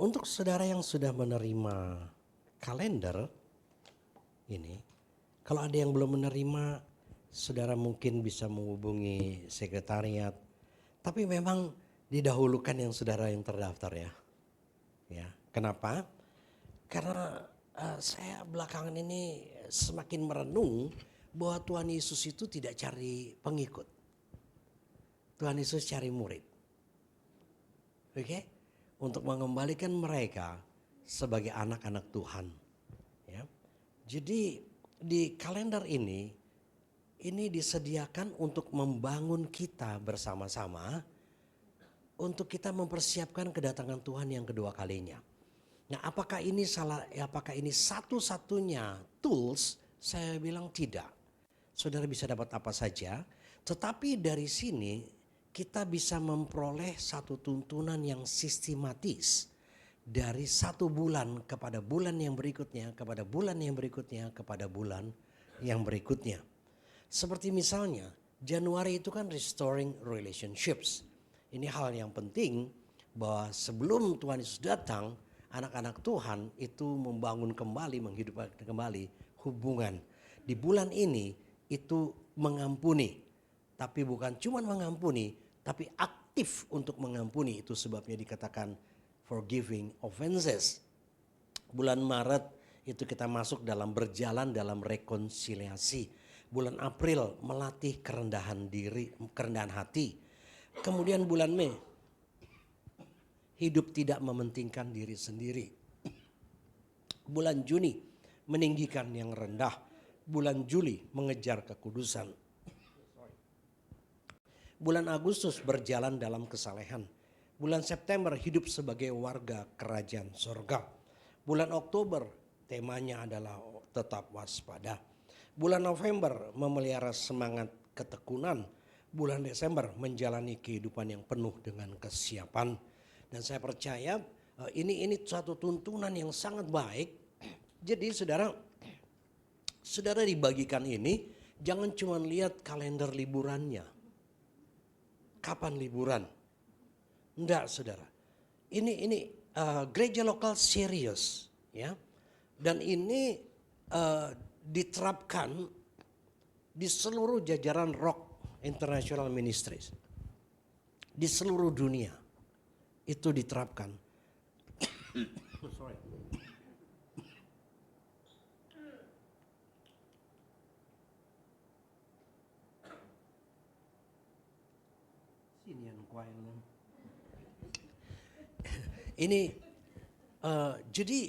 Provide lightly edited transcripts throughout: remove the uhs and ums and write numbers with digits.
Untuk saudara yang sudah menerima kalender ini, kalau ada yang belum menerima, saudara mungkin bisa menghubungi sekretariat. Tapi memang didahulukan yang saudara yang terdaftar ya. Ya, kenapa? Karena saya belakangan ini semakin merenung bahwa Tuhan Yesus itu tidak cari pengikut. Tuhan Yesus cari murid. Oke? Untuk mengembalikan mereka sebagai anak-anak Tuhan. Ya. Jadi di kalender ini disediakan untuk membangun kita bersama-sama untuk kita mempersiapkan kedatangan Tuhan yang kedua kalinya. Nah, apakah ini satu-satunya tools? Saya bilang tidak. Saudara bisa dapat apa saja, tetapi dari sini kita bisa memperoleh satu tuntunan yang sistematis dari satu bulan kepada bulan yang berikutnya, kepada bulan yang berikutnya, kepada bulan yang berikutnya. Seperti misalnya Januari itu kan restoring relationships. Ini hal yang penting bahwa sebelum Tuhan Yesus datang, anak-anak Tuhan itu membangun kembali, menghidupkan kembali hubungan. Di bulan ini itu mengampuni. Tapi bukan cuma mengampuni, tapi aktif untuk mengampuni. Itu sebabnya dikatakan forgiving offenses. Bulan Maret itu kita masuk dalam berjalan dalam rekonsiliasi. Bulan April melatih kerendahan diri, kerendahan hati. Kemudian bulan Mei, hidup tidak mementingkan diri sendiri. Bulan Juni, meninggikan yang rendah. Bulan Juli, mengejar kekudusan. Bulan Agustus, berjalan dalam kesalehan. Bulan September, hidup sebagai warga kerajaan sorga. Bulan Oktober, temanya adalah tetap waspada. Bulan November, memelihara semangat ketekunan. Bulan Desember, menjalani kehidupan yang penuh dengan kesiapan. Dan saya percaya ini suatu tuntunan yang sangat baik. Jadi saudara dibagikan ini, jangan cuma lihat kalender liburannya. Kapan liburan? Enggak, saudara. Ini gereja lokal serius, ya. Dan ini diterapkan di seluruh jajaran Rock International Ministries di seluruh dunia. Itu diterapkan. Sorry. Ini jadi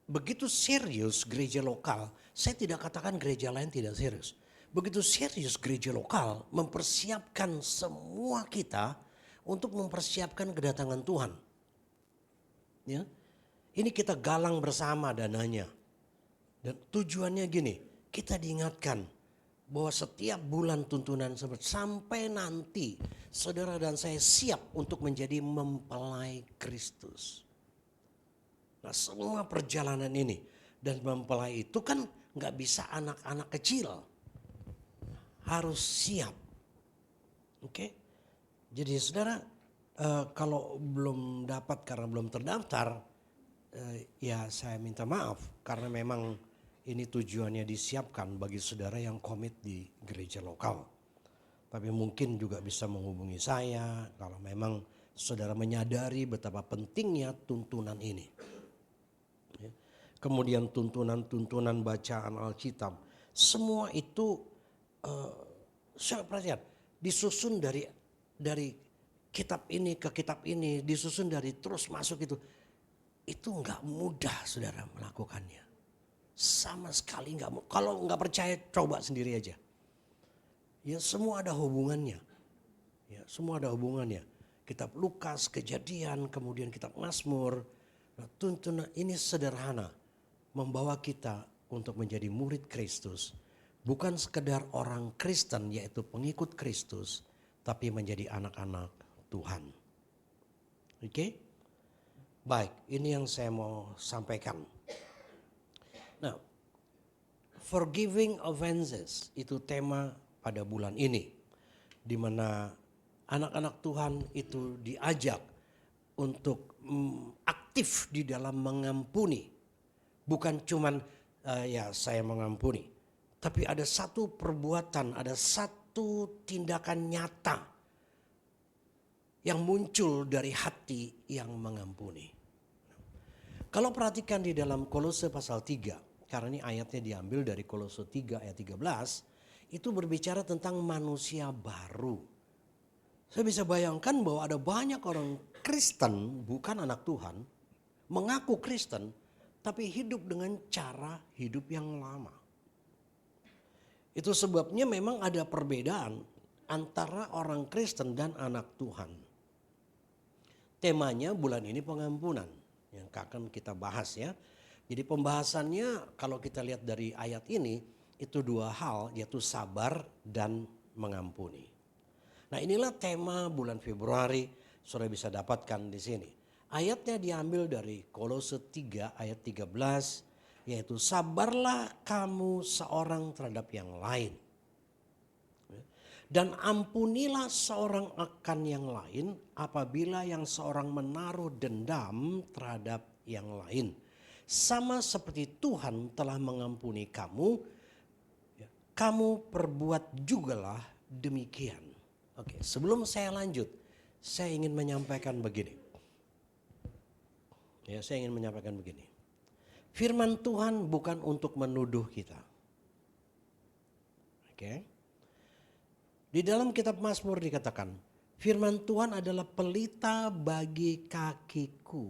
begitu serius gereja lokal. Saya tidak katakan gereja lain tidak serius. Begitu serius gereja lokal mempersiapkan semua kita untuk mempersiapkan kedatangan Tuhan. Ya, ini kita galang bersama dananya. Dan tujuannya gini, kita diingatkan bahwa setiap bulan tuntunan sampai nanti saudara dan saya siap untuk menjadi mempelai Kristus. Nah, semua perjalanan ini dan mempelai itu kan nggak bisa anak-anak kecil, harus siap. Oke, jadi saudara kalau belum dapat karena belum terdaftar, ya saya minta maaf karena memang ini tujuannya disiapkan bagi saudara yang komit di gereja lokal. Tapi mungkin juga bisa menghubungi saya kalau memang saudara menyadari betapa pentingnya tuntunan ini. Kemudian tuntunan bacaan Alkitab. Semua itu saya perhatikan disusun dari kitab ini ke kitab ini, disusun dari terus masuk itu. Itu nggak mudah saudara melakukannya. Sama sekali nggak mudah. Kalau nggak percaya coba sendiri aja. Ya semua ada hubungannya. Ya semua ada hubungannya. Kitab Lukas, Kejadian, kemudian kitab Mazmur. Nah, tuntunan ini sederhana. Membawa kita untuk menjadi murid Kristus. Bukan sekedar orang Kristen yaitu pengikut Kristus. Tapi menjadi anak-anak Tuhan. Oke? Baik, ini yang saya mau sampaikan. Nah, forgiving offenses itu tema pada bulan ini. Di mana anak-anak Tuhan itu diajak untuk aktif aktif di dalam mengampuni. Bukan cuman ya saya mengampuni. Tapi ada satu perbuatan, ada satu tindakan nyata yang muncul dari hati yang mengampuni. Kalau perhatikan di dalam Kolose pasal 3, karena ini ayatnya diambil dari Kolose 3 ayat 13, itu berbicara tentang manusia baru. Saya bisa bayangkan bahwa ada banyak orang Kristen, bukan anak Tuhan, mengaku Kristen, tapi hidup dengan cara hidup yang lama. Itu sebabnya memang ada perbedaan antara orang Kristen dan anak Tuhan. Temanya bulan ini pengampunan yang akan kita bahas ya. Jadi pembahasannya kalau kita lihat dari ayat ini itu dua hal, yaitu sabar dan mengampuni. Nah inilah tema bulan Februari, saudara bisa dapatkan di sini. Ayatnya diambil dari Kolose 3 ayat 13, yaitu sabarlah kamu seorang terhadap yang lain. Dan ampunilah seorang akan yang lain apabila yang seorang menaruh dendam terhadap yang lain. Sama seperti Tuhan telah mengampuni kamu, kamu perbuat jugalah demikian. Oke, sebelum saya lanjut, saya ingin menyampaikan begini. Saya ingin menyampaikan begini. Firman Tuhan bukan untuk menuduh kita. Oke. Di dalam kitab Mazmur dikatakan, firman Tuhan adalah pelita bagi kakiku.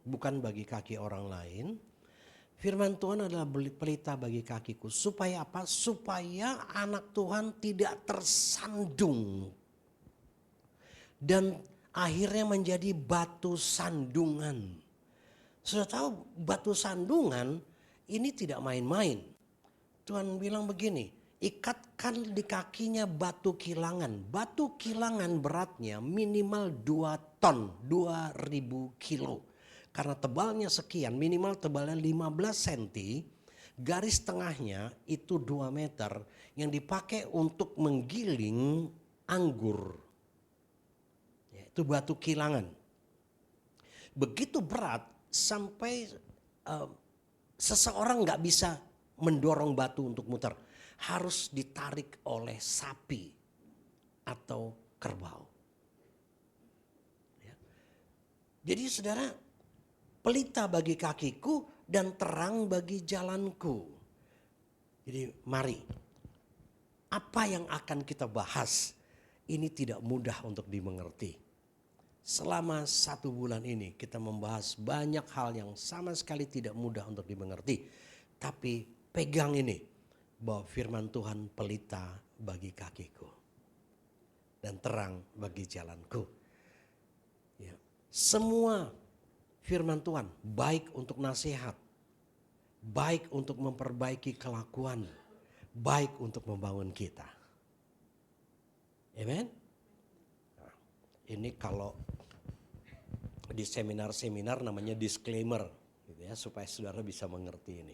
Bukan bagi kaki orang lain. Firman Tuhan adalah pelita bagi kakiku. Supaya apa? Supaya anak Tuhan tidak tersandung. Dan akhirnya menjadi batu sandungan. Sudah tahu batu sandungan ini tidak main-main. Tuhan bilang begini, ikatkan di kakinya batu kilangan. Batu kilangan beratnya minimal 2 ton, 2000 kilo. Karena tebalnya sekian, minimal tebalnya 15 cm, garis tengahnya itu 2 meter yang dipakai untuk menggiling anggur. Itu batu kilangan. Begitu berat sampai seseorang gak bisa mendorong batu untuk muter. Harus ditarik oleh sapi atau kerbau. Ya. Jadi saudara, pelita bagi kakiku dan terang bagi jalanku. Jadi mari, apa yang akan kita bahas ini tidak mudah untuk dimengerti. Selama 1 bulan ini kita membahas banyak hal yang sama sekali tidak mudah untuk dimengerti. Tapi pegang ini, bahwa firman Tuhan pelita bagi kakiku dan terang bagi jalanku. Ya. Semua firman Tuhan baik untuk nasihat, baik untuk memperbaiki kelakuan, baik untuk membangun kita. Amen. Nah, ini kalau di seminar-seminar namanya disclaimer, gitu ya, supaya saudara bisa mengerti ini.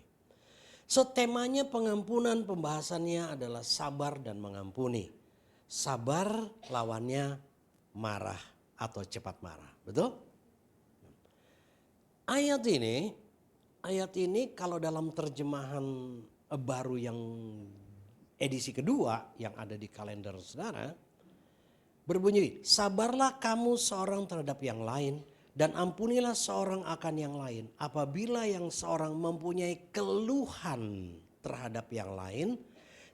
So temanya pengampunan, pembahasannya adalah sabar dan mengampuni. Sabar lawannya marah atau cepat marah, betul? Ayat ini kalau dalam terjemahan baru yang edisi kedua yang ada di kalender saudara, berbunyi, sabarlah kamu seorang terhadap yang lain dan ampunilah seorang akan yang lain. Apabila yang seorang mempunyai keluhan terhadap yang lain,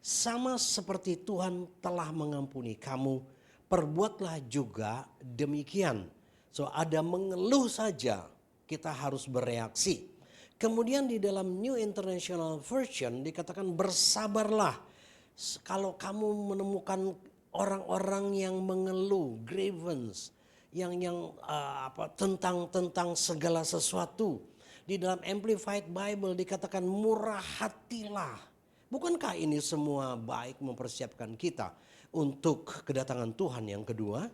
sama seperti Tuhan telah mengampuni kamu, perbuatlah juga demikian. So ada mengeluh saja, kita harus bereaksi. Kemudian di dalam New International Version dikatakan bersabarlah. Kalau kamu menemukan orang-orang yang mengeluh, grievance, yang tentang segala sesuatu. Di dalam Amplified Bible dikatakan murah hatilah. Bukankah ini semua baik mempersiapkan kita untuk kedatangan Tuhan yang kedua?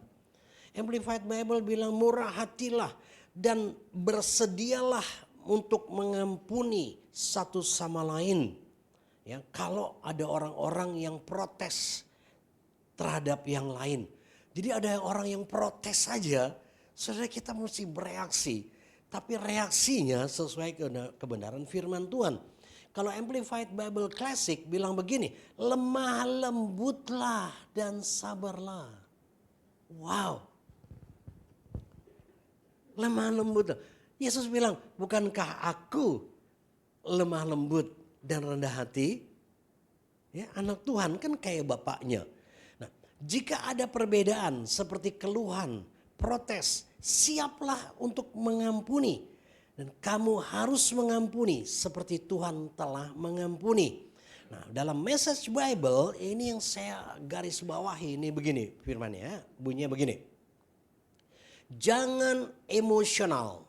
Amplified Bible bilang murah hatilah dan bersedialah untuk mengampuni satu sama lain. Ya, kalau ada orang-orang yang protes terhadap yang lain. Jadi ada orang yang protes saja, Saudara, kita mesti bereaksi. Tapi reaksinya sesuai kebenaran firman Tuhan. Kalau Amplified Bible Classic bilang begini, lemah lembutlah dan sabarlah. Wow. Lemah lembut. Yesus bilang, bukankah aku lemah lembut dan rendah hati? Ya, anak Tuhan kan kayak bapaknya. Nah, jika ada perbedaan seperti keluhan, protes, siaplah untuk mengampuni. Dan kamu harus mengampuni seperti Tuhan telah mengampuni. Nah, dalam Message Bible ini yang saya garis bawahi ini begini firmannya, bunyinya begini. Jangan emosional.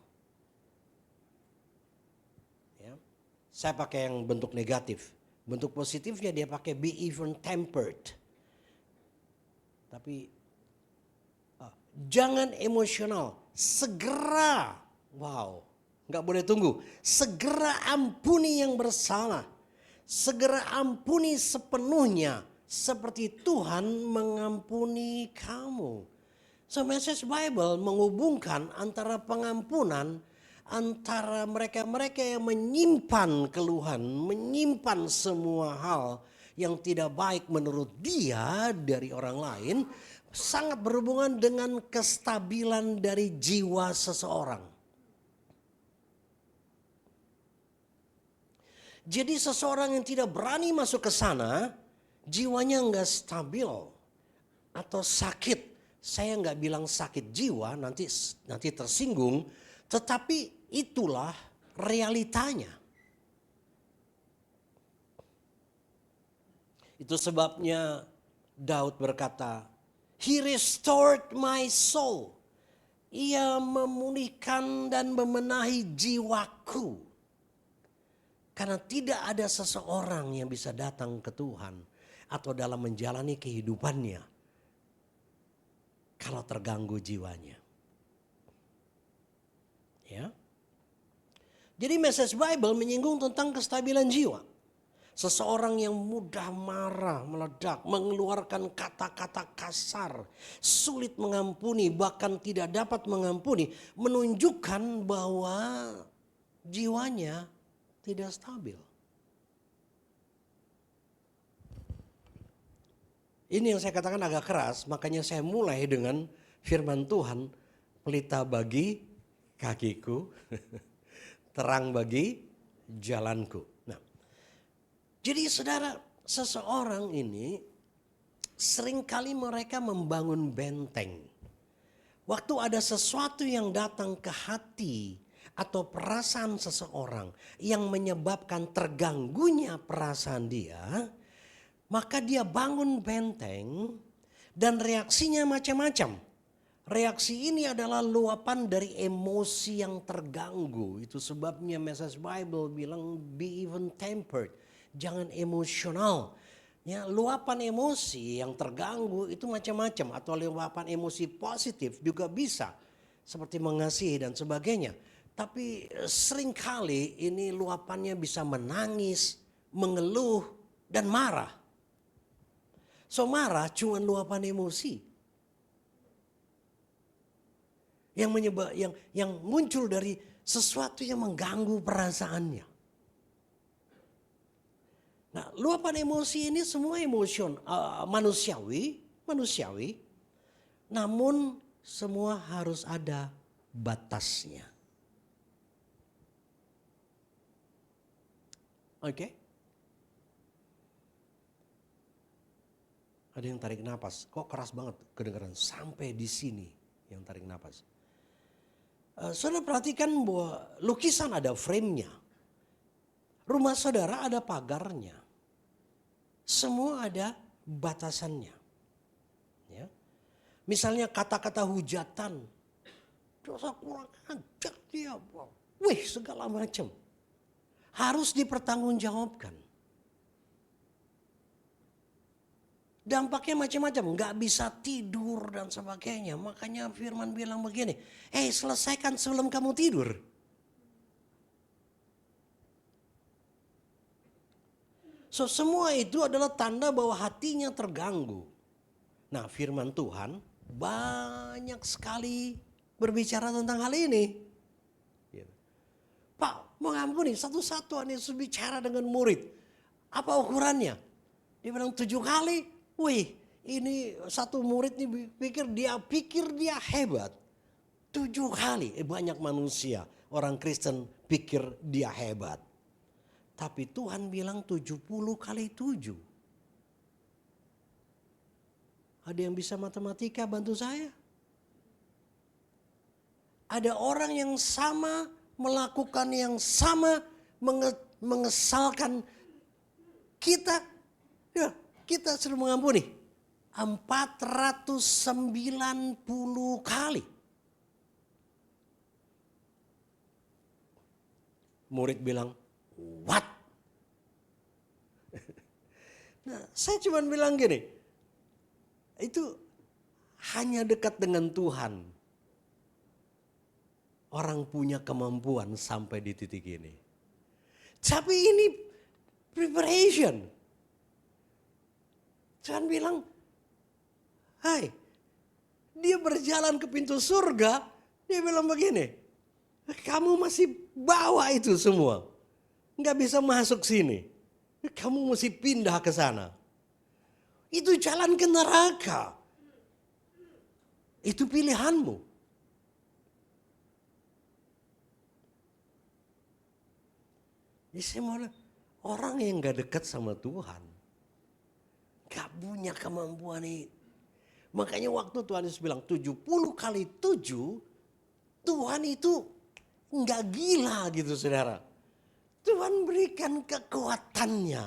Ya, saya pakai yang bentuk negatif. Bentuk positifnya dia pakai be even tempered. Tapi jangan emosional, segera, wow, nggak boleh tunggu. Segera ampuni yang bersalah, segera ampuni sepenuhnya seperti Tuhan mengampuni kamu. So Message Bible menghubungkan antara pengampunan antara mereka-mereka yang menyimpan keluhan, menyimpan semua hal yang tidak baik menurut dia dari orang lain, sangat berhubungan dengan kestabilan dari jiwa seseorang. Jadi seseorang yang tidak berani masuk ke sana, jiwanya enggak stabil atau sakit. Saya enggak bilang sakit jiwa, nanti tersinggung, tetapi itulah realitanya. Itu sebabnya Daud berkata, He restored my soul. Ia memulihkan dan membenahi jiwaku. Karena tidak ada seseorang yang bisa datang ke Tuhan atau dalam menjalani kehidupannya kalau terganggu jiwanya. Ya. Jadi Message Bible menyinggung tentang kestabilan jiwa. Seseorang yang mudah marah, meledak, mengeluarkan kata-kata kasar, sulit mengampuni, bahkan tidak dapat mengampuni, menunjukkan bahwa jiwanya tidak stabil. Ini yang saya katakan agak keras, makanya saya mulai dengan firman Tuhan, pelita bagi kakiku, terang bagi jalanku. Nah, jadi saudara, seseorang ini seringkali mereka membangun benteng. Waktu ada sesuatu yang datang ke hati atau perasaan seseorang yang menyebabkan terganggunya perasaan dia, maka dia bangun benteng dan reaksinya macam-macam. Reaksi ini adalah luapan dari emosi yang terganggu. Itu sebabnya Message Bible bilang be even tempered. Jangan emosional. Ya, luapan emosi yang terganggu itu macam-macam. Atau luapan emosi positif juga bisa. Seperti mengasihi dan sebagainya. Tapi seringkali ini luapannya bisa menangis, mengeluh, dan marah. So marah cuma luapan emosi. Yang muncul dari sesuatu yang mengganggu perasaannya. Nah, luapan emosi ini semua manusiawi, namun semua harus ada batasnya. Oke? Ada yang tarik napas, kok keras banget kedengaran sampai di sini yang tarik napas. Saudara perhatikan bahwa lukisan ada frame-nya. Rumah saudara ada pagarnya. Semua ada batasannya. Ya. Misalnya kata-kata hujatan. Dosa kurang ajar dia. Wih, segala macam. Harus dipertanggungjawabkan. Dampaknya macam-macam, nggak bisa tidur dan sebagainya. Makanya firman bilang begini, selesaikan sebelum kamu tidur. So semua itu adalah tanda bahwa hatinya terganggu. Nah firman Tuhan banyak sekali berbicara tentang hal ini. Gitu. Pak, mengampuni, satu-satu Yesus bicara dengan murid. Apa ukurannya? Dia bilang 7 kali. Wih, ini satu murid nih pikir dia hebat. 7 kali. Banyak manusia, orang Kristen pikir dia hebat. Tapi Tuhan bilang 70 kali 7. Ada yang bisa matematika bantu saya? Ada orang yang sama, melakukan yang sama, mengesalkan kita. Ya, kita sudah mengampuni 490 kali. Murid bilang, what? Nah, saya cuma bilang gini, itu hanya dekat dengan Tuhan. Orang punya kemampuan sampai di titik ini. Tapi ini preparation. Tuhan bilang, hai, dia berjalan ke pintu surga, dia bilang begini, kamu masih bawa itu semua. Nggak bisa masuk sini. Kamu mesti pindah ke sana. Itu jalan ke neraka. Itu pilihanmu. Jadi saya mau orang yang gak dekat sama Tuhan, gak punya kemampuan ini. Makanya waktu Tuhan Yesus bilang 70 kali 7, Tuhan itu gak gila gitu saudara. Tuhan berikan kekuatannya.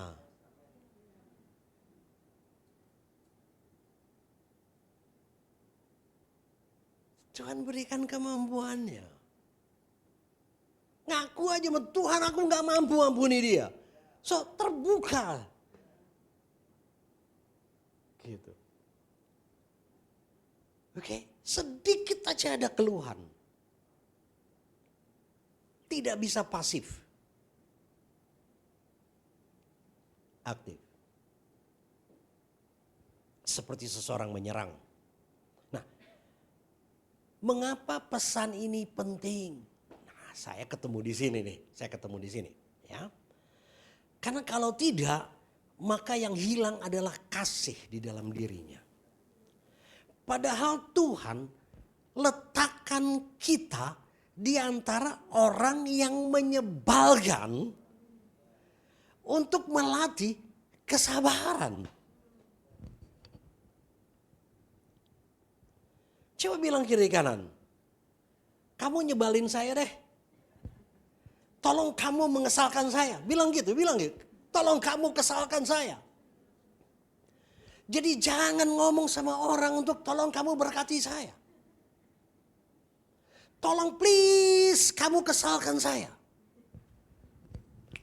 Tuhan berikan kemampuannya. Ngaku aja sama Tuhan, aku gak mampu ampuni dia. So terbuka. Gitu. Oke, sedikit aja ada keluhan. Tidak bisa pasif. Aktif. Seperti seseorang menyerang. Nah, mengapa pesan ini penting? Saya ketemu di sini nih, ya. Karena kalau tidak, maka yang hilang adalah kasih di dalam dirinya. Padahal Tuhan letakkan kita di antara orang yang menyebalkan untuk melatih kesabaran. Coba bilang kiri kanan, kamu nyebalin saya deh. Tolong kamu mengesalkan saya. Bilang gitu. Tolong kamu kesalkan saya. Jadi jangan ngomong sama orang untuk tolong kamu berkati saya. Tolong please kamu kesalkan saya.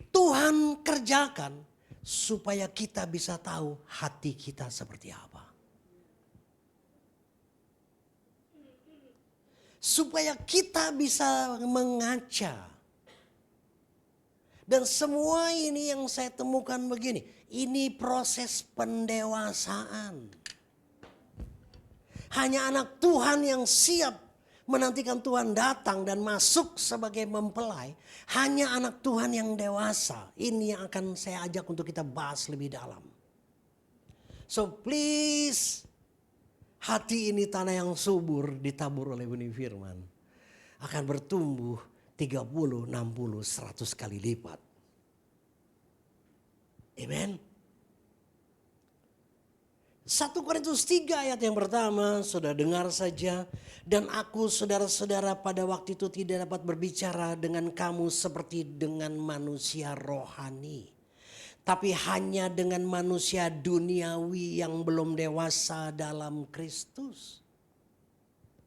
Tuhan kerjakan supaya kita bisa tahu hati kita seperti apa. Supaya kita bisa mengaca. Dan semua ini yang saya temukan begini. Ini proses pendewasaan. Hanya anak Tuhan yang siap menantikan Tuhan datang dan masuk sebagai mempelai. Hanya anak Tuhan yang dewasa. Ini yang akan saya ajak untuk kita bahas lebih dalam. So please, hati ini tanah yang subur ditabur oleh benih firman. Akan bertumbuh 30, 60, 100 kali lipat. Amen. 1 Korintus 3 ayat yang pertama, sudah dengar saja. Dan aku saudara-saudara pada waktu itu tidak dapat berbicara dengan kamu seperti dengan manusia rohani. Tapi hanya dengan manusia duniawi yang belum dewasa dalam Kristus.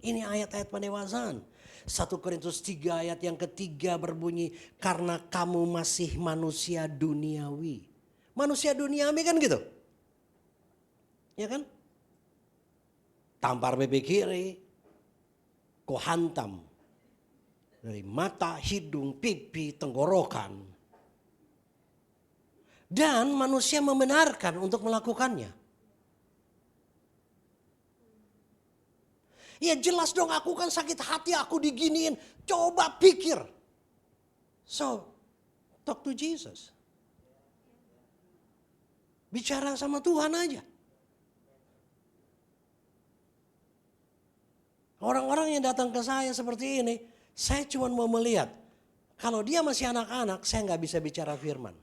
Ini ayat-ayat pendewasaan. 1 Korintus 3 ayat yang ketiga berbunyi, karena kamu masih manusia duniawi. Manusia duniawi kan gitu. Ya kan? Tampar pipi kiri, kau hantam. Dari mata, hidung, pipi, tenggorokan. Dan manusia membenarkan untuk melakukannya. Ya jelas dong, aku kan sakit hati, aku diginiin. Coba pikir. So, talk to Jesus. Bicara sama Tuhan aja. Orang-orang yang datang ke saya seperti ini, saya cuma mau melihat. Kalau dia masih anak-anak, saya nggak bisa bicara firman.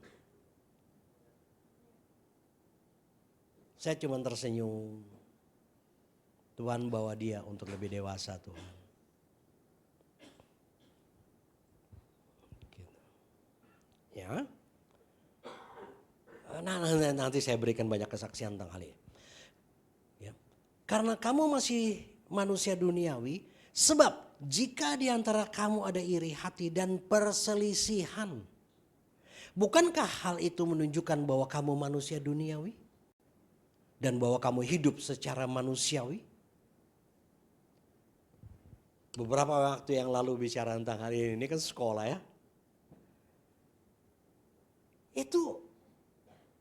Saya cuma tersenyum. Tuhan bawa dia untuk lebih dewasa, Tuhan. Gitu. Ya. Nah, nanti saya berikan banyak kesaksian tentang hal ini. Ya. Karena kamu masih manusia duniawi, sebab jika di antara kamu ada iri hati dan perselisihan, bukankah hal itu menunjukkan bahwa kamu manusia duniawi? Dan bahwa kamu hidup secara manusiawi? Beberapa waktu yang lalu bicara tentang hal ini kan sekolah ya. Itu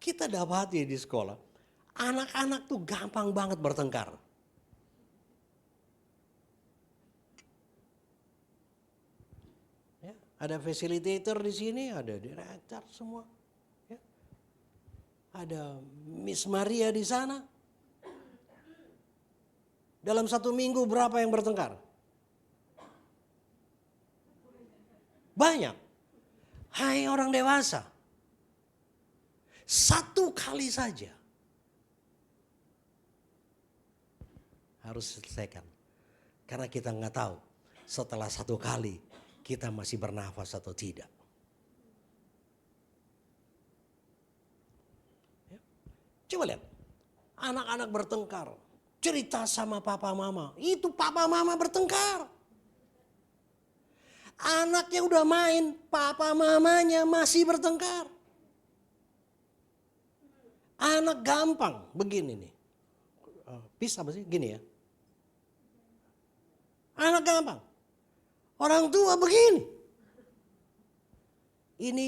kita dapati di sekolah. Anak-anak tuh gampang banget bertengkar. Ya, ada facilitator di sini, ada direktur semua. Ya. Ada Miss Maria di sana. Dalam 1 minggu berapa yang bertengkar? Banyak. Hai orang dewasa. 1 kali saja harus selesaikan. Karena kita nggak tahu setelah 1 kali kita masih bernafas atau tidak. Ya. Coba lihat, anak-anak bertengkar, cerita sama papa mama, itu papa mama bertengkar. Anaknya udah main, papa mamanya masih bertengkar. Anak gampang begini nih. Peace apa sih? Gini ya. Anak gampang. Orang tua begini. Ini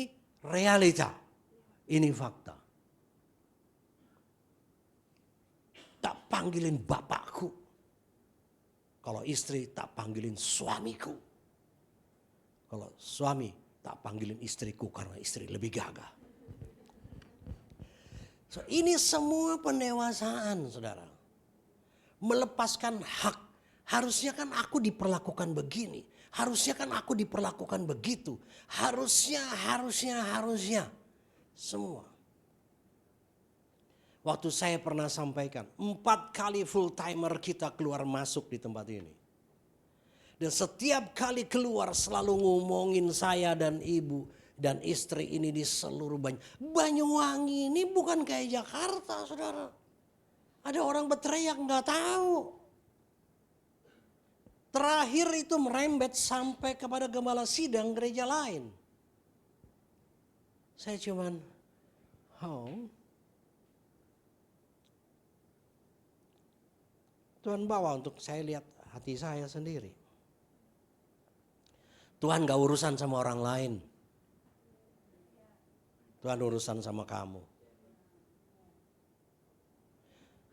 realita. Ini fakta. Tak panggilin bapakku. Kalau istri tak panggilin suamiku. Kalau suami tak panggilin istriku karena istri lebih gagah. So, ini semua pendewasaan, saudara. Melepaskan hak. Harusnya kan aku diperlakukan begini. Harusnya kan aku diperlakukan begitu. Harusnya. Semua. Waktu saya pernah sampaikan, 4 kali full timer kita keluar masuk di tempat ini. Dan setiap kali keluar selalu ngomongin saya dan ibu dan istri ini di seluruh Banyuwangi ini bukan kayak Jakarta, saudara. Ada orang berteriak nggak tahu. Terakhir itu merembet sampai kepada gembala sidang gereja lain. Saya cuman, Tuhan bawa untuk saya lihat hati saya sendiri. Tuhan gak urusan sama orang lain. Tuhan urusan sama kamu.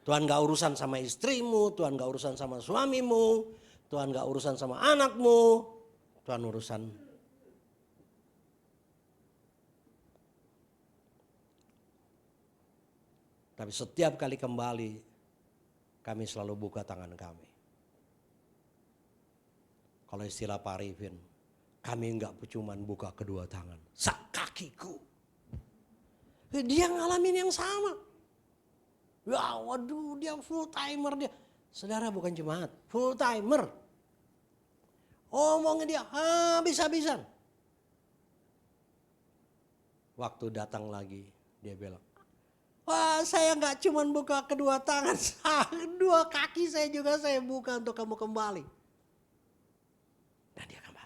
Tuhan gak urusan sama istrimu, Tuhan gak urusan sama suamimu, Tuhan gak urusan sama anakmu, Tuhan urusan. Tapi setiap kali kembali, kami selalu buka tangan kami. Kalau istilah Pak Arifin, kami enggak cuman buka kedua tangan, sak kakiku. Dia ngalamin yang sama. Ya waduh, dia full timer dia. Saudara bukan jemaat, full timer. Omongin dia habis-habisan. Waktu datang lagi, dia bilang, wah saya enggak cuman buka kedua tangan, 2 kaki saya juga saya buka untuk kamu kembali. Dan dia kembali.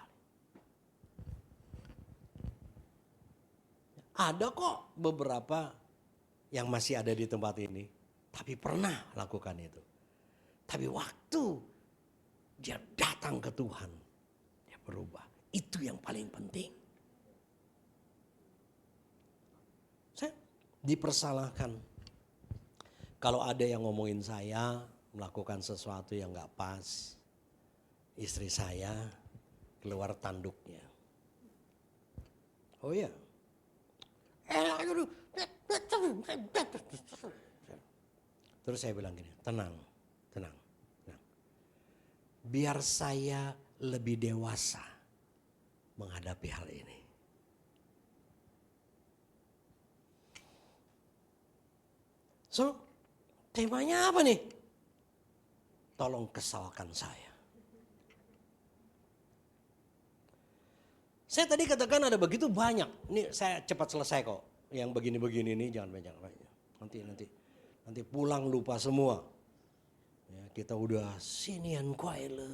Ada kok beberapa yang masih ada di tempat ini, tapi pernah lakukan itu. Tapi waktu dia datang ke Tuhan, dia berubah. Itu yang paling penting. Saya dipersalahkan. Kalau ada yang ngomongin saya melakukan sesuatu yang gak pas. istri saya keluar tanduknya. Oh iya. Terus saya bilang gini, tenang. Biar saya lebih dewasa menghadapi hal ini. So, temanya apa nih? Tolong kesalkan saya. Saya tadi katakan ada begitu banyak. Ini saya cepat selesai kok. Yang begini-begini ini jangan banyak. Nanti pulang lupa semua. Ya, kita udah sinian kuaile.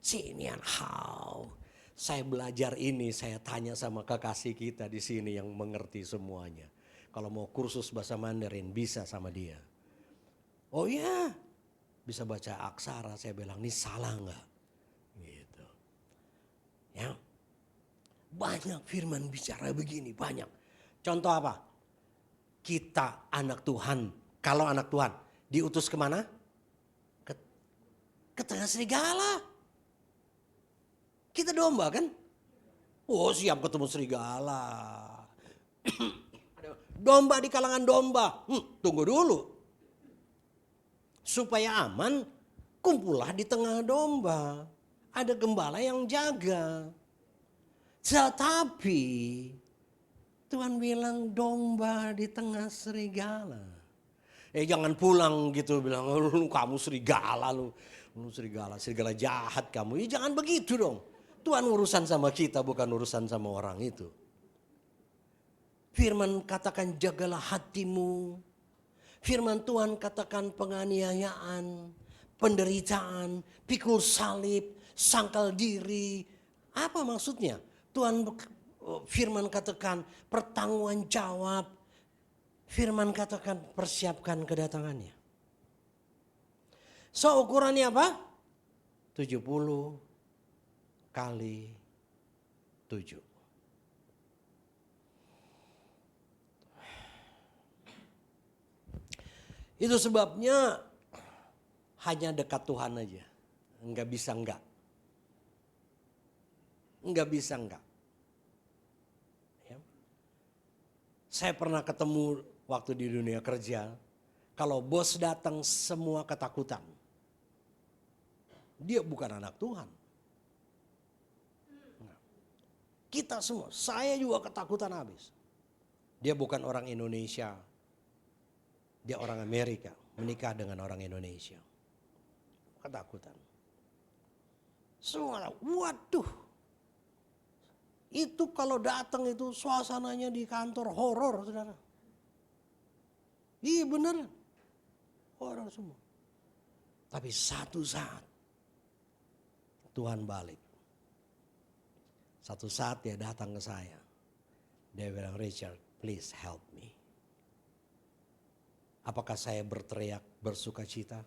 Sinian how. Saya belajar ini, saya tanya sama kekasih kita di sini yang mengerti semuanya. Kalau mau kursus bahasa Mandarin bisa sama dia. Oh iya, bisa baca aksara. Saya bilang, ini salah enggak? Gitu. Ya, banyak firman bicara begini, banyak. Contoh apa? Kita anak Tuhan, kalau anak Tuhan diutus kemana? Ke tengah serigala. Kita domba kan? Oh siap ketemu serigala. Domba di kalangan domba. Tunggu dulu. Supaya aman, kumpullah di tengah domba. Ada gembala yang jaga. Tetapi Tuhan bilang domba di tengah serigala. Jangan pulang gitu bilang kamu serigala lu serigala jahat kamu. Jangan begitu dong. Tuhan urusan sama kita bukan urusan sama orang itu. Firman katakan jagalah hatimu. Firman Tuhan katakan penganiayaan, penderitaan, pikul salib, sangkal diri. Apa maksudnya? Tuhan firman katakan pertanggungan jawab. Firman katakan persiapkan kedatangannya. So ukurannya apa? 70 kali 7. Itu sebabnya hanya dekat Tuhan aja. Enggak bisa enggak. Enggak bisa enggak. Ya. Saya pernah ketemu waktu di dunia kerja. Kalau bos datang semua ketakutan. Dia bukan anak Tuhan. Kita semua, saya juga ketakutan habis. Dia bukan orang Indonesia. Dia orang Amerika, menikah dengan orang Indonesia. Ketakutan. Semua, waduh. Itu kalau datang itu suasananya di kantor horor, saudara. Iya bener. Horor semua. Tapi satu saat Tuhan balik. Satu saat dia datang ke saya. Dia bilang, Richard, please help me. Apakah saya berteriak bersuka cita?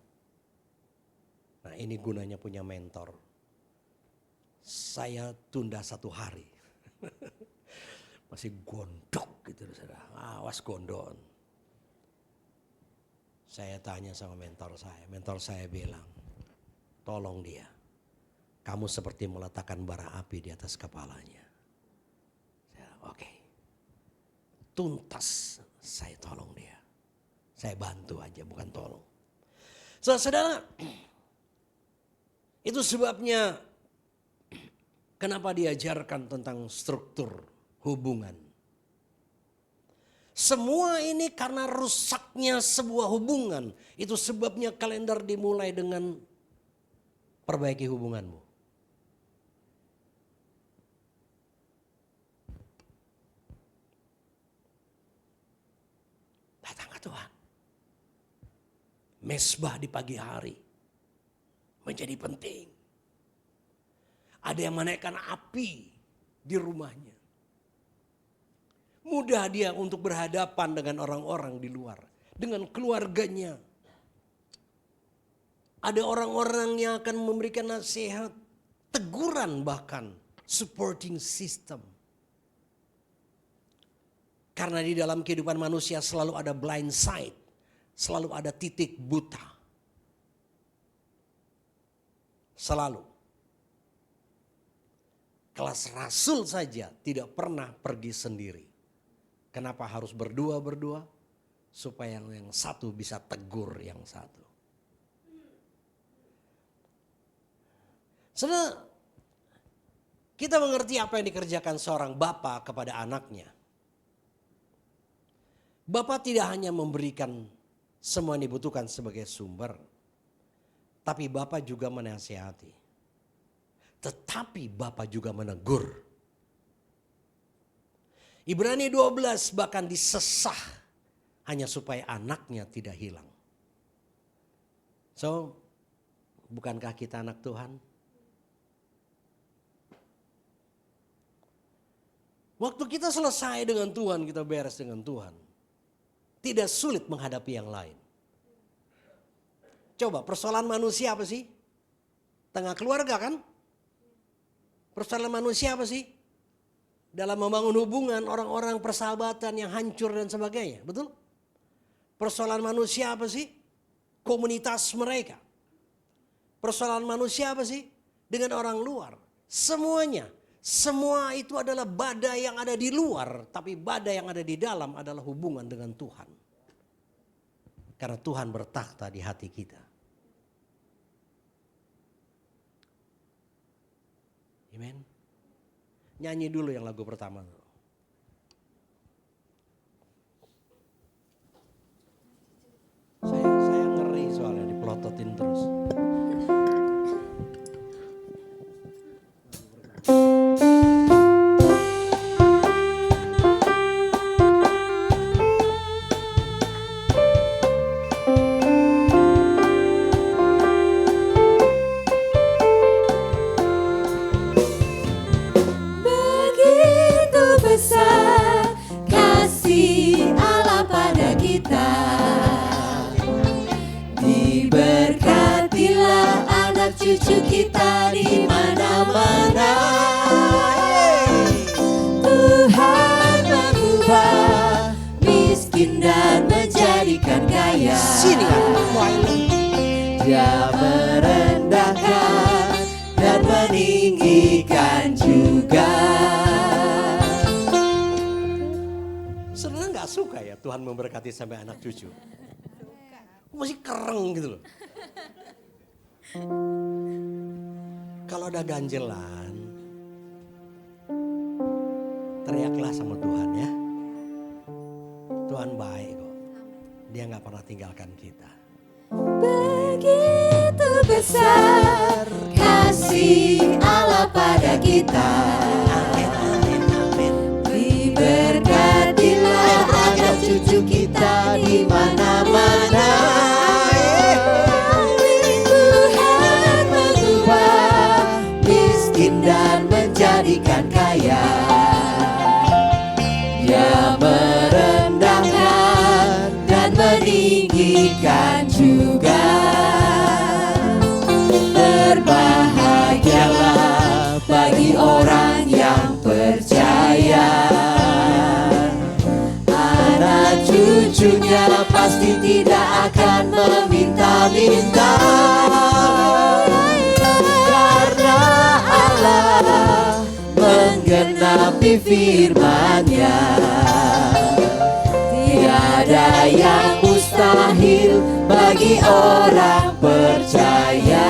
Nah ini gunanya punya mentor. Saya tunda 1 hari. Masih gondok gitu. Awas gondon. Saya tanya sama mentor saya. Mentor saya bilang, tolong dia. Kamu seperti meletakkan bara api di atas kepalanya. Oke. Tuntas saya tolong dia. Saya bantu aja bukan tolong. Saudara, itu sebabnya kenapa diajarkan tentang struktur hubungan. Semua ini karena rusaknya sebuah hubungan. Itu sebabnya kalender dimulai dengan perbaiki hubunganmu. Datang ke Tuhan. Mesbah di pagi hari menjadi penting. Ada yang menaikkan api di rumahnya. Mudah dia untuk berhadapan dengan orang-orang di luar. Dengan keluarganya. Ada orang-orang yang akan memberikan nasihat. Teguran bahkan. Supporting system. Karena di dalam kehidupan manusia selalu ada blind side. Selalu ada titik buta. Selalu. Kelas rasul saja tidak pernah pergi sendiri. Kenapa harus berdua-berdua? Supaya yang satu bisa tegur yang satu. Saudara, kita mengerti apa yang dikerjakan seorang bapa kepada anaknya. Bapa tidak hanya memberikan semua yang dibutuhkan sebagai sumber. Tapi Bapa juga menasihati. Tetapi Bapa juga menegur. Ibrani 12 bahkan disesah hanya supaya anaknya tidak hilang. So, bukankah kita anak Tuhan? Waktu kita selesai dengan Tuhan, kita beres dengan Tuhan. Tidak sulit menghadapi yang lain. Coba persoalan manusia apa sih? Tengah keluarga kan? Persoalan manusia apa sih? Dalam membangun hubungan orang-orang persahabatan yang hancur dan sebagainya. Betul? Persoalan manusia apa sih? Komunitas mereka. Persoalan manusia apa sih? Dengan orang luar. Semuanya. Semua itu adalah badai yang ada di luar. Tapi badai yang ada di dalam adalah hubungan dengan Tuhan. Karena Tuhan bertakhta di hati kita. Amen. Nyanyi dulu yang lagu pertama. Saya ngeri soalnya dipelototin terus. Cucu kita di mana-mana. Tuhan mengubah miskin dan menjadikan kaya. Dia merendahkan dan meninggikan juga. Saudara nggak suka ya Tuhan memberkati sampai anak cucu? Masih kereng gitu loh. Kalau ada ganjelan, teriaklah sama Tuhan ya. Tuhan baik kok. Dia gak pernah tinggalkan kita. Begitu besar kasih Allah pada kita. Amin, amin, amin. Diberkatilah anak cucu kita di mana-mana. Dan menjadikan kaya. Dia merendahkan dan meninggikan juga. Berbahagialah bagi orang yang percaya. Anak cucunya pasti tidak akan meminta-minta. Menggenapi firman-Nya, tiada yang mustahil bagi orang percaya.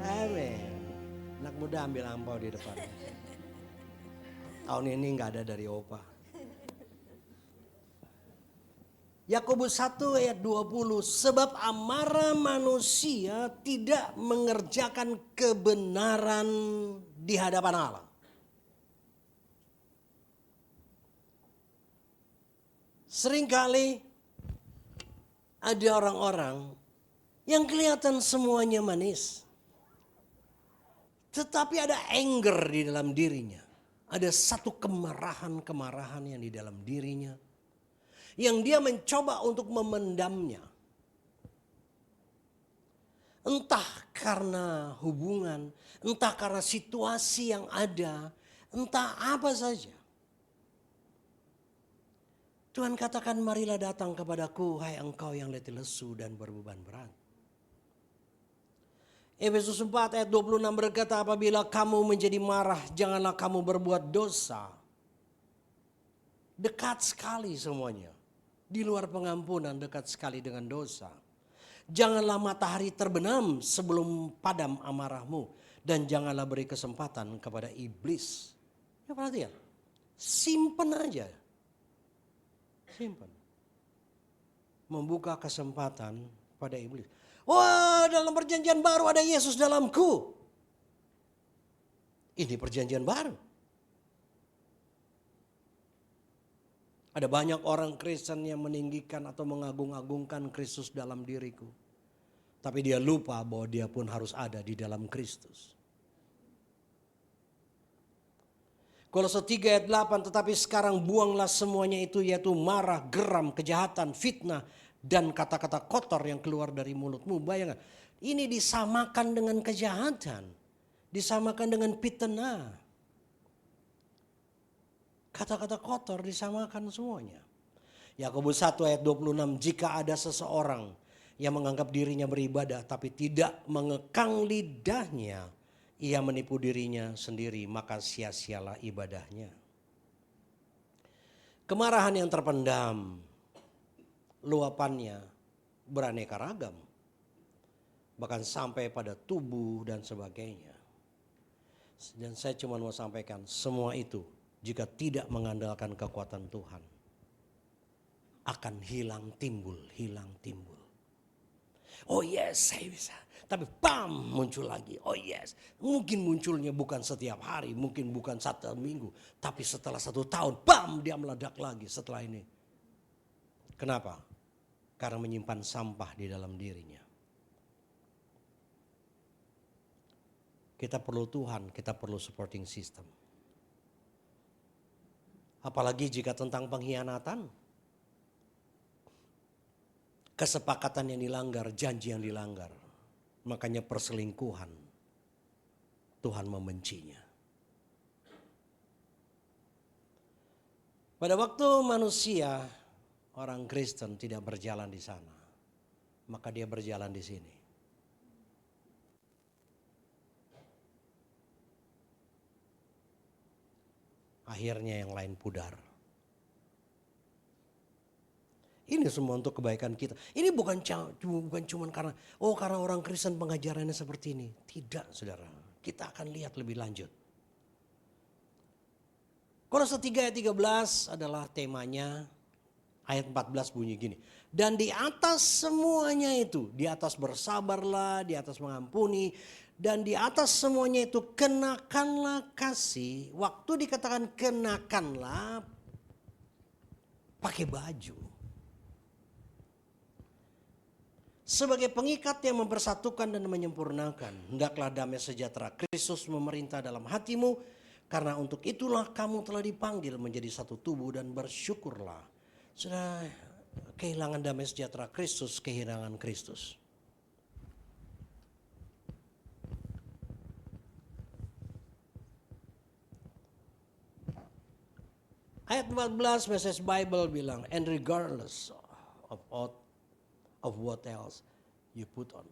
Amin. Anak muda ambil ampau di depan. Tahun ini gak ada dari Opa. Yakobus 1 ayat 20, sebab amarah manusia tidak mengerjakan kebenaran di hadapan Allah. Seringkali ada orang-orang yang kelihatan semuanya manis. Tetapi ada anger di dalam dirinya. Ada satu kemarahan-kemarahan yang di dalam dirinya. Yang dia mencoba untuk memendamnya. Entah karena hubungan, entah karena situasi yang ada, entah apa saja. Tuhan katakan, marilah datang kepadaku, hai engkau yang letih lesu dan berbeban berat. Efesus 4 ayat 26 berkata, apabila kamu menjadi marah, janganlah kamu berbuat dosa. Dekat sekali semuanya. Di luar pengampunan dekat sekali dengan dosa. Janganlah matahari terbenam sebelum padam amarahmu. Dan janganlah beri kesempatan kepada iblis. Ya perhatian. Simpen aja. Simpen. Membuka kesempatan pada iblis. Wah, dalam perjanjian baru ada Yesus dalamku. Ini perjanjian baru. Ada banyak orang Kristen yang meninggikan atau mengagung-agungkan Kristus dalam diriku. Tapi dia lupa bahwa dia pun harus ada di dalam Kristus. Kolose 3 ayat 8, tetapi sekarang buanglah semuanya itu, yaitu marah, geram, kejahatan, fitnah, dan kata-kata kotor yang keluar dari mulutmu. Bayangkan, ini disamakan dengan kejahatan. Disamakan dengan fitnah. Kata-kata kotor disamakan semuanya. Yakobus 1 ayat 26, jika ada seseorang yang menganggap dirinya beribadah tapi tidak mengekang lidahnya, ia menipu dirinya sendiri, maka sia-sialah ibadahnya. Kemarahan yang terpendam, luapannya beraneka ragam. Bahkan sampai pada tubuh dan sebagainya. Dan saya cuma mau sampaikan, semua itu jika tidak mengandalkan kekuatan Tuhan, akan hilang timbul. Oh yes, saya bisa. Tapi bam, muncul lagi. Oh yes, mungkin munculnya bukan setiap hari, mungkin bukan satu minggu. Tapi setelah 1 tahun, bam, dia meledak lagi setelah ini. Kenapa? Karena menyimpan sampah di dalam dirinya. Kita perlu Tuhan, kita perlu supporting system. Apalagi jika tentang pengkhianatan. Kesepakatan yang dilanggar, janji yang dilanggar. Makanya perselingkuhan, Tuhan membencinya. Pada waktu manusia, orang Kristen tidak berjalan di sana, maka dia berjalan di sini. Akhirnya yang lain pudar. Ini semua untuk kebaikan kita. Ini bukan cuma karena orang Kristen pengajarannya seperti ini. Tidak, saudara. Kita akan lihat lebih lanjut. Kolose 3 ayat 13 adalah temanya. Ayat 14 bunyi gini. Dan di atas semuanya itu, di atas bersabarlah, di atas mengampuni, dan di atas semuanya itu kenakanlah kasih. Waktu dikatakan kenakanlah, pakai baju. Sebagai pengikat yang mempersatukan dan menyempurnakan, hendaklah damai sejahtera Kristus memerintah dalam hatimu, karena untuk itulah kamu telah dipanggil menjadi satu tubuh dan bersyukurlah. Sudah kehilangan damai sejahtera Kristus, kehilangan Kristus. Ayat 14 Message Bible bilang, and regardless of what else you put on.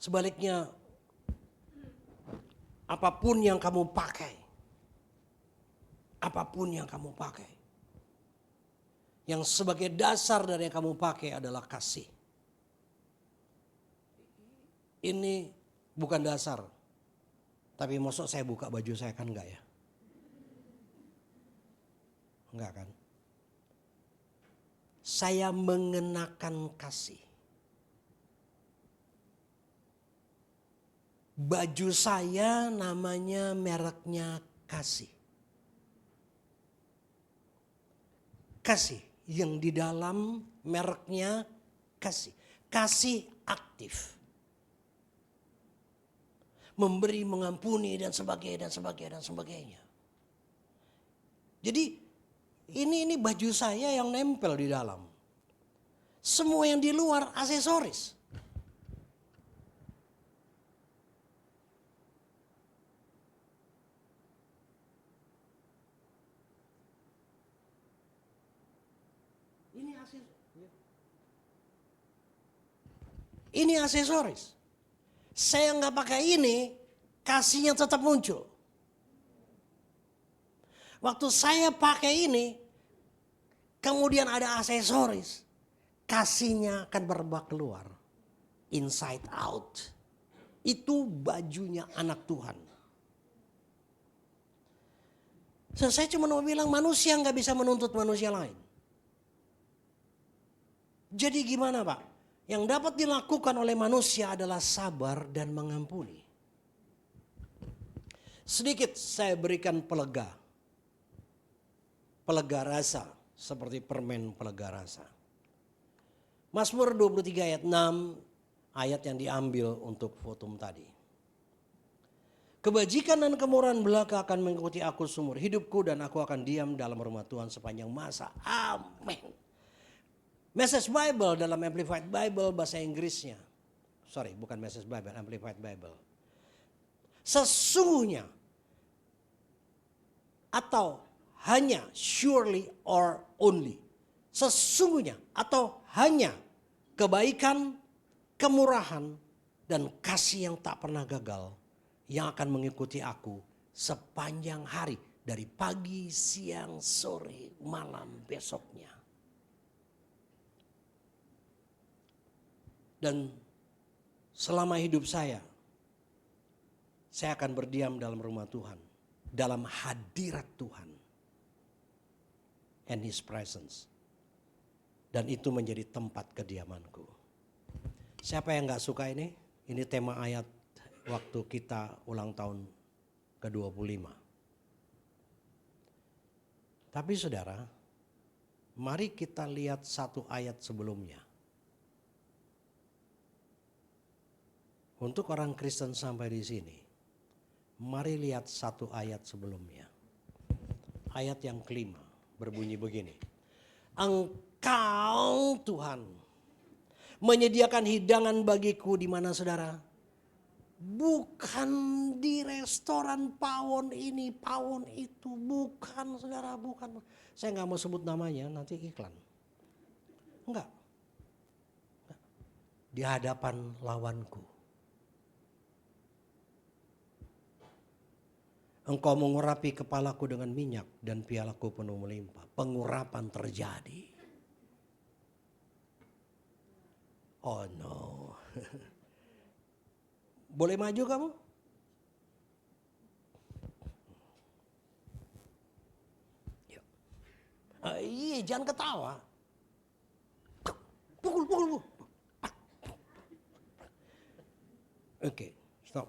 Sebaliknya, apapun yang kamu pakai, yang sebagai dasar dari yang kamu pakai adalah kasih. Ini bukan dasar, tapi maksud saya buka baju saya kan enggak ya? Enggak kan? Saya mengenakan kasih. Baju saya namanya mereknya kasih. Kasih yang di dalam mereknya kasih. Kasih aktif. Memberi, mengampuni dan sebagainya. Jadi ini baju saya yang nempel di dalam. Semua yang di luar aksesoris. Ini aksesoris. Saya nggak pakai ini, kasihnya tetap muncul. Waktu saya pakai ini, kemudian ada aksesoris, kasihnya akan berbak keluar. Inside out. Itu bajunya anak Tuhan. So, saya cuma mau bilang manusia nggak bisa menuntut manusia lain. Jadi gimana Pak? Yang dapat dilakukan oleh manusia adalah sabar dan mengampuni. Sedikit saya berikan pelega. Pelega rasa seperti permen pelega rasa. Mazmur 23 ayat 6 ayat yang diambil untuk fotum tadi. Kebajikan dan kemurahan belaka akan mengikuti aku seumur hidupku dan aku akan diam dalam rumah Tuhan sepanjang masa. Amin. Message Bible dalam Amplified Bible bahasa Inggrisnya. Sorry, bukan Message Bible, Amplified Bible. Sesungguhnya atau hanya, surely or only. Sesungguhnya atau hanya kebaikan, kemurahan, dan kasih yang tak pernah gagal yang akan mengikuti aku sepanjang hari dari pagi, siang, sore, malam besoknya. Dan selama hidup saya akan berdiam dalam rumah Tuhan, dalam hadirat Tuhan and His presence. Dan itu menjadi tempat kediamanku. Siapa yang gak suka ini? Ini tema ayat waktu kita ulang tahun ke-25. Tapi saudara, mari kita lihat satu ayat sebelumnya. Untuk orang Kristen sampai di sini, mari lihat satu ayat sebelumnya. Ayat yang kelima berbunyi begini. Engkau Tuhan menyediakan hidangan bagiku di mana saudara? Bukan di restoran pawon ini, pawon itu. Bukan saudara, bukan. Saya gak mau sebut namanya, nanti iklan. Enggak. Di hadapan lawanku. Engkau mengurapi kepalaku dengan minyak dan pialaku penuh melimpah. Pengurapan terjadi. Oh no. Boleh maju kamu? Iya, jangan ketawa. Pukul. Oke, stop.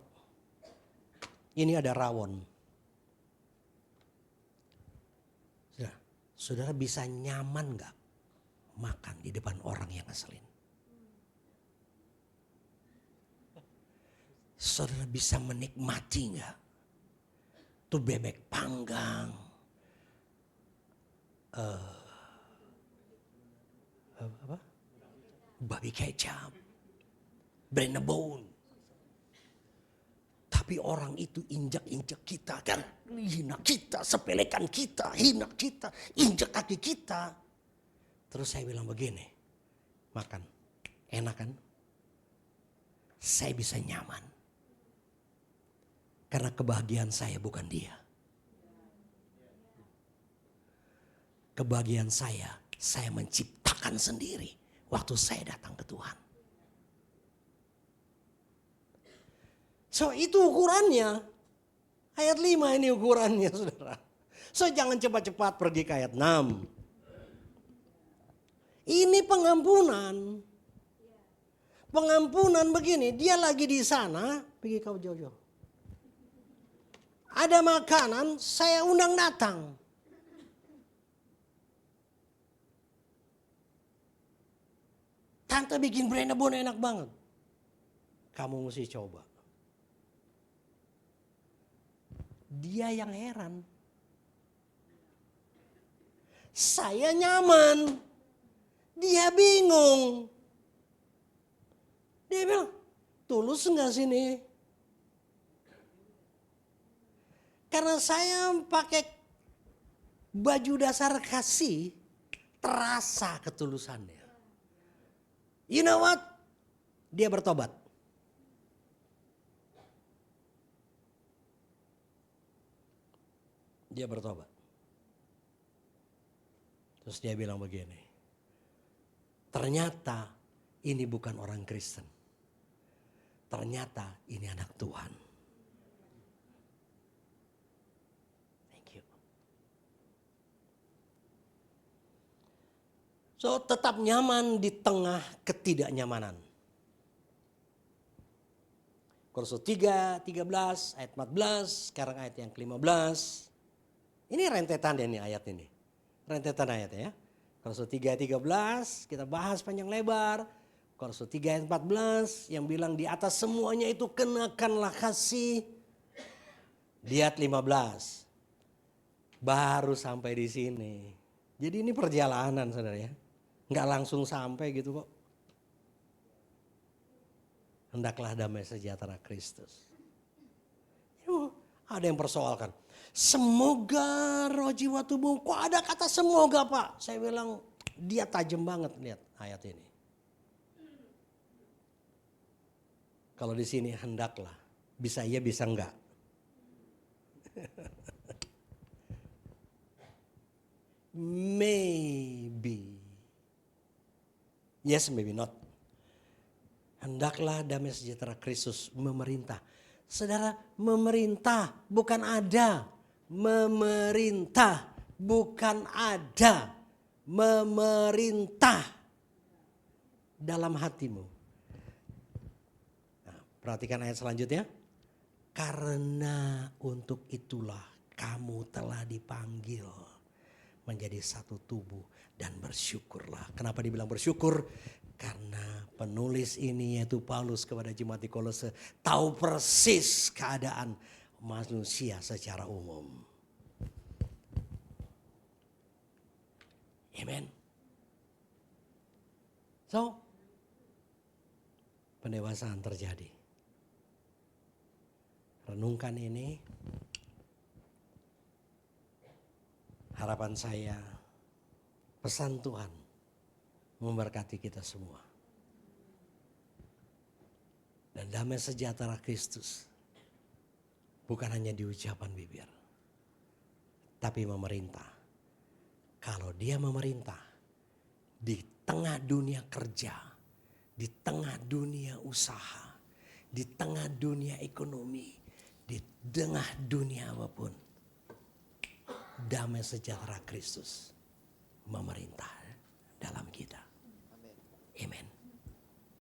Ini ada rawon. Saudara bisa nyaman gak makan di depan orang yang ngeselin? Saudara bisa menikmati gak tuh bebek panggang, babi kecap, brenebone. Tapi orang itu injak-injak kita kan. Hina kita, sepelekan kita, hina kita, injak kaki kita. Terus saya bilang begini, makan, enak kan? Saya bisa nyaman. Karena kebahagiaan saya bukan dia. Kebahagiaan saya menciptakan sendiri waktu saya datang ke Tuhan. So itu ukurannya. Ayat 5 ini ukurannya saudara. So jangan cepat-cepat pergi ke ayat 6. Ini pengampunan. Pengampunan begini, dia lagi di sana, pergi kau jauh-jauh. Ada makanan, saya undang datang. Tante bikin brenebone enak banget. Kamu mesti coba. Dia yang heran. Saya nyaman. Dia bingung. Dia bilang, tulus enggak sini? Karena saya pakai baju dasar kasih, terasa ketulusannya. You know what? Dia bertobat. Dia bertobat. Terus dia bilang begini, ternyata ini bukan orang Kristen. Ternyata ini anak Tuhan. Thank you. So tetap nyaman di tengah ketidaknyamanan. Kolose 3, 13, ayat 14, sekarang ayat yang ke-15. Ini rentetan ini ayat ini. Rentetan ayatnya ya. Kolose 3, 13, kita bahas panjang lebar. Kolose 3 ayat 14 yang bilang di atas semuanya itu kenakanlah kasih. Di ayat 15. Baru sampai di sini. Jadi ini perjalanan saudara ya. Enggak langsung sampai gitu kok. Hendaklah damai sejahtera Kristus. Ada yang persoalkan. Semoga roh jiwa tubuh. Kok ada kata semoga Pak? Saya bilang dia tajam banget lihat ayat ini. Kalau di sini hendaklah. Bisa iya bisa enggak. Maybe. Yes, maybe not. Hendaklah damai sejahtera Kristus memerintah. Saudara, memerintah bukan ada. Memerintah bukan ada. Memerintah dalam hatimu. Nah, perhatikan ayat selanjutnya. Karena untuk itulah kamu telah dipanggil menjadi satu tubuh dan bersyukurlah. Kenapa dibilang bersyukur? Karena penulis ini yaitu Paulus kepada jemaat di Kolose tahu persis keadaan manusia secara umum. Amen. So, pendewasaan terjadi. Renungkan ini. Harapan saya, pesan Tuhan memberkati kita semua. Dan damai sejahtera Kristus bukan hanya di ucapan bibir, tapi memerintah. Kalau dia memerintah di tengah dunia kerja, di tengah dunia usaha, di tengah dunia ekonomi, di tengah dunia apapun, damai sejahtera Kristus